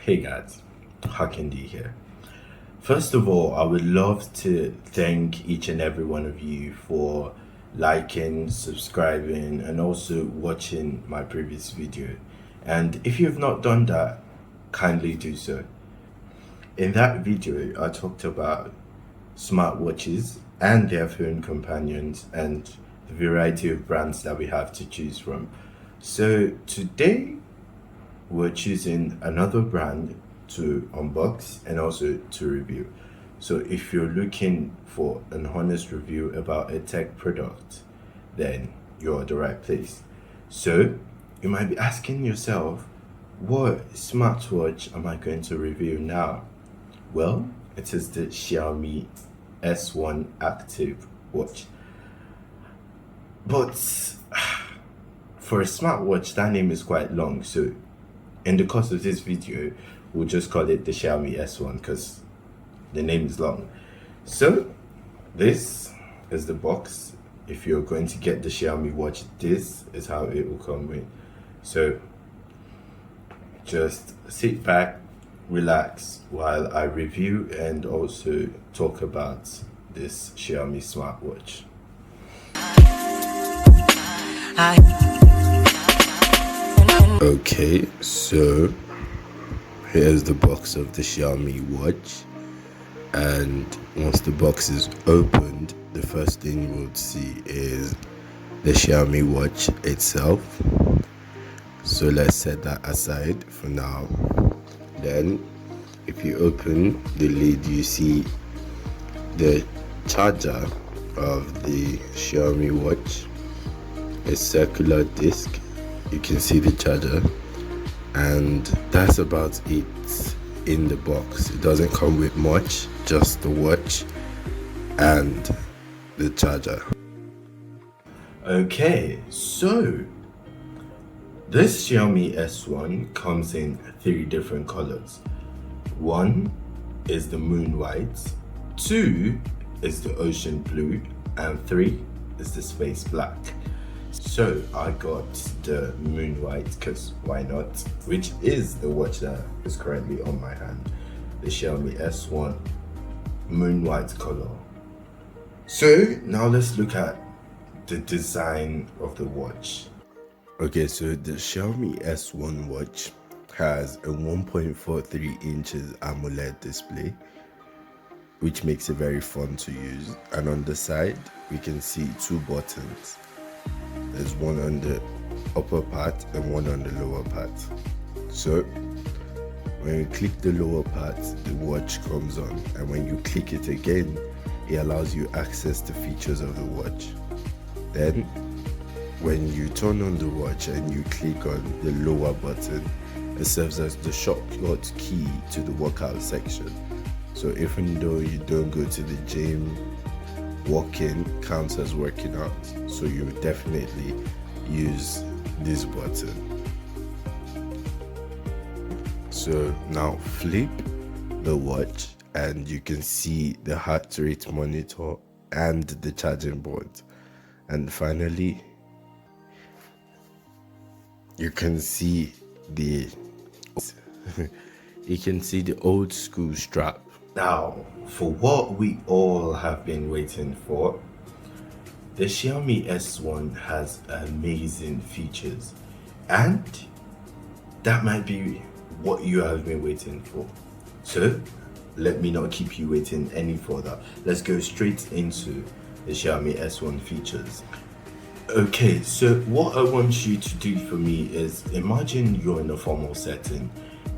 Hey guys, Hakyn here. First of all, I would love to thank each and every one of you for liking, subscribing, and also watching my previous video. And if you have not done that, kindly do so. In that video, I talked about smartwatches and their phone companions and the variety of brands that we have to choose from. So today we're choosing another brand to unbox and also to review. So if you're looking for an honest review about a tech product, then you're at the right place. So you might be asking yourself, what smartwatch am I going to review now? Well, it is the Xiaomi S1 Active watch. But for a smartwatch, that name is quite long. So in the course of this video, we'll just call it the Xiaomi S1 because the name is long. So this is the box. If you're going to get the Xiaomi watch, this is how it will come with. So just sit back, relax while I review and also talk about this Xiaomi smartwatch. Okay, so here's the box of the Xiaomi watch, and once the box is opened, the first thing you will see is the Xiaomi watch itself. So let's set that aside for now. Then if you open the lid, you see the charger of the Xiaomi watch, a circular disc. You can see the charger, and that's about it in the box. It doesn't come with much, just the watch and the charger. Okay, so this Xiaomi S1 comes in 3 different colors. 1 is the moon white, 2 is the ocean blue, and 3 is the space black. So I got the moon white because why not, which is the watch that is currently on my hand, the Xiaomi S1 moon white color. So now let's look at the design of the watch. Okay, so the Xiaomi S1 watch has a 1.43 inches AMOLED display, which makes it very fun to use. And on the side, we can see 2 buttons. There's one on the upper part and one on the lower part. So when you click the lower part, the watch comes on, and when you click it again, it allows you access the features of the watch. Then when you turn on the watch and you click on the lower button, it serves as the shortcut key to the workout section. So even though you don't go to the gym, walking counts as working out, so you would definitely use this button. So now flip the watch and you can see the heart rate monitor and the charging board, and finally you can see the old school strap. Now, for what we all have been waiting for, the Xiaomi S1 has amazing features, and that might be what you have been waiting for. So, let me not keep you waiting any further. Let's go straight into the Xiaomi S1 features. Okay, so what I want you to do for me is imagine you're in a formal setting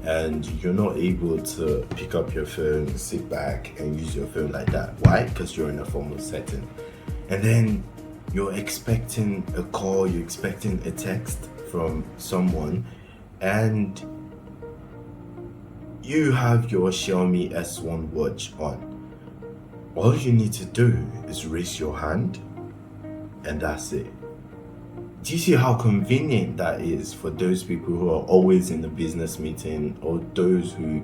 and you're not able to pick up your phone, sit back and use your phone like that. Why? Because you're in a formal setting. And then you're expecting a call, you're expecting a text from someone, and you have your Xiaomi S1 watch on. All you need to do is raise your hand, and that's it. Do you see how convenient that is for those people who are always in a business meeting, or those who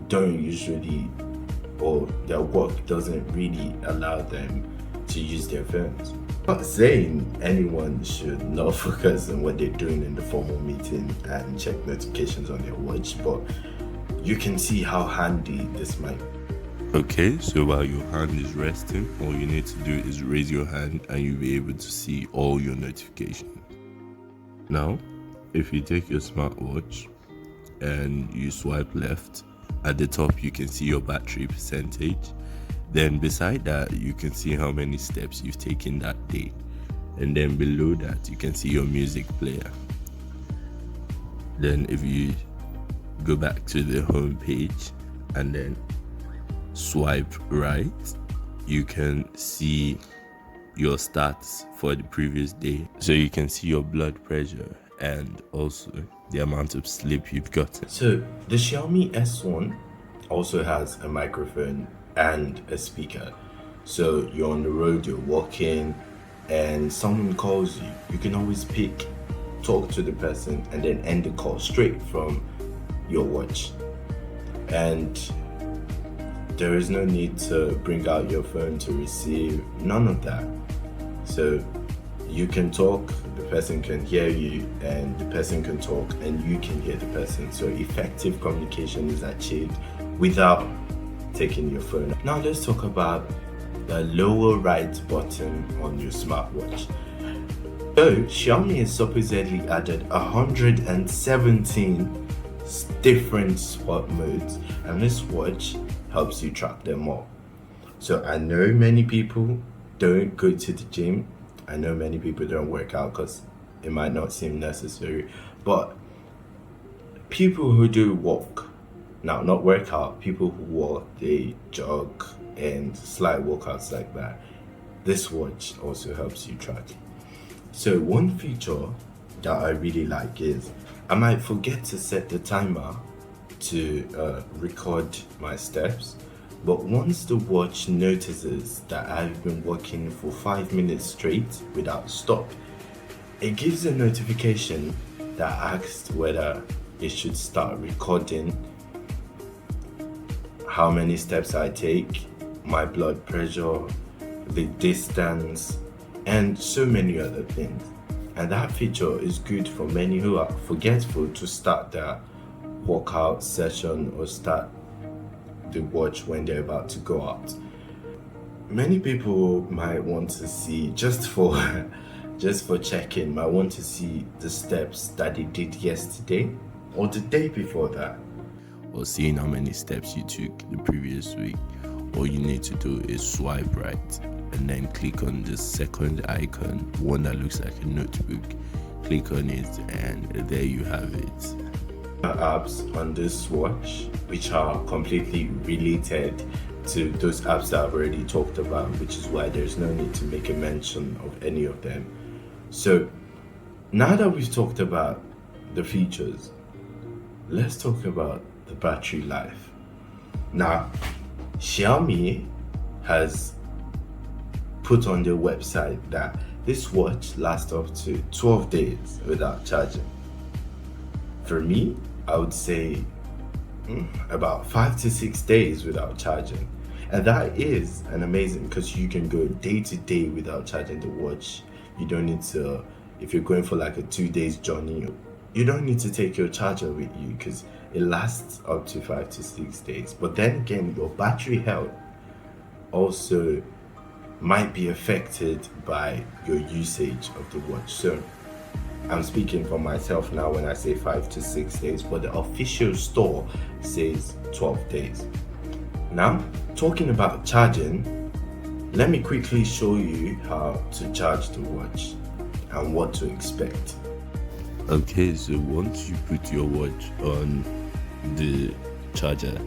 don't usually, or their work doesn't really allow them to use their phones? Not saying anyone should not focus on what they're doing in the formal meeting and check notifications on their watch, but you can see how handy this might be. Okay, so while your hand is resting, all you need to do is raise your hand and you'll be able to see all your notifications. Now, if you take your smartwatch and you swipe left, at the top you can see your battery percentage. Then beside that, you can see how many steps you've taken that day. And then below that, you can see your music player. Then if you go back to the home page and then swipe right, you can see your stats for the previous day. So you can see your blood pressure and also the amount of sleep you've gotten. So the Xiaomi S1 also has a microphone and a speaker. So you're on the road, you're walking, and someone calls you, you can always pick, talk to the person, and then end the call straight from your watch. And there is no need to bring out your phone to receive, none of that. So you can talk, the person can hear you, and the person can talk, and you can hear the person. So effective communication is achieved without taking your phone. Now let's talk about the lower right button on your smartwatch. So Xiaomi has supposedly added 117 different sport modes, and this watch helps you track them all. So I know many people don't go to the gym. I know many people don't work out because it might not seem necessary, but people who do walk, now not work out, people who walk, they jog and slight workouts like that, this watch also helps you track it. So one feature that I really like is I might forget to set the timer to record my steps, but once the watch notices that I've been walking for 5 minutes straight without stop, it gives a notification that asks whether it should start recording how many steps I take, my blood pressure, the distance, and so many other things. And that feature is good for many who are forgetful to start their workout session or start the watch when they're about to go out. Many people might want to see, just for checking, might want to see the steps that they did yesterday or the day before that, or seeing how many steps you took the previous week. All you need to do is swipe right and then click on the second icon, one that looks like a notebook. Click on it and there you have it. Apps on this watch which are completely related to those apps that I've already talked about, which is why there's no need to make a mention of any of them. So now that we've talked about the features, let's talk about the battery life. Now, Xiaomi has put on their website that this watch lasts up to 12 days without charging. For me, I would say about 5 to 6 days without charging. And that is an amazing, because you can go day to day without charging the watch. You don't need to, if you're going for like a 2 days journey, you don't need to take your charger with you because it lasts up to 5 to 6 days. But then again, your battery health also might be affected by your usage of the watch. So I'm speaking for myself now when I say 5 to 6 days, but the official store says 12 days. Now, talking about charging, let me quickly show you how to charge the watch and what to expect. Okay, so once you put your watch on the charger,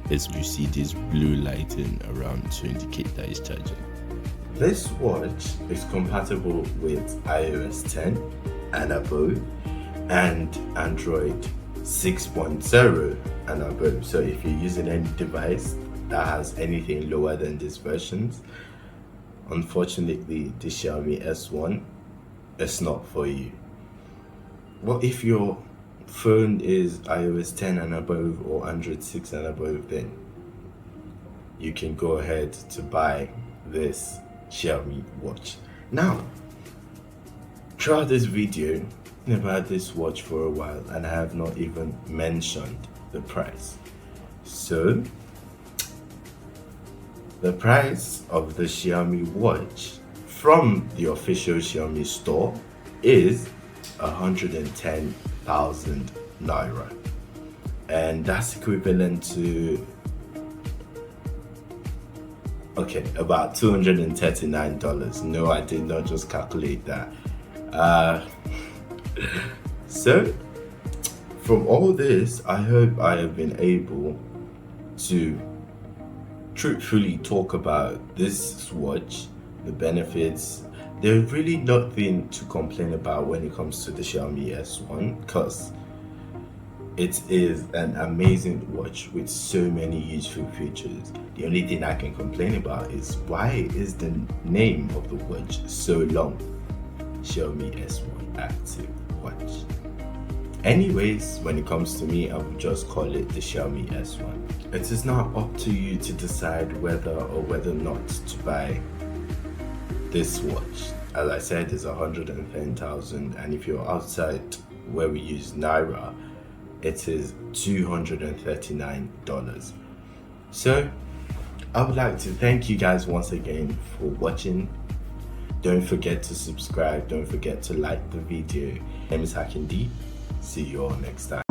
as you see this blue lighting around to indicate that it's charging. This watch is compatible with iOS 10 and above and Android 6.0 and above. So if you're using any device that has anything lower than these versions, unfortunately the Xiaomi S1 is not for you. Well, if your phone is iOS 10 and above or Android 6 and above, then you can go ahead to buy this Xiaomi watch. Now, throughout this video, I've had this watch for a while and I have not even mentioned the price. So, the price of the Xiaomi watch from the official Xiaomi store is 110,000 naira, and that's equivalent to about $239. No, I did not just calculate that. So from all this, I hope I have been able to truthfully talk about this watch, the benefits. There's really nothing to complain about when it comes to the Xiaomi S1, because it is an amazing watch with so many useful features. The only thing I can complain about is why is the name of the watch so long? Xiaomi S1 Active watch. Anyways, when it comes to me, I would just call it the Xiaomi S1. It is now up to you to decide whether or whether not to buy this watch. As I said, it's 110,000, and if you're outside where we use Naira, it is $239. So I would like to thank you guys once again for watching. Don't forget to subscribe, don't forget to like the video. My name is Hakyn-Tech. See you all next time.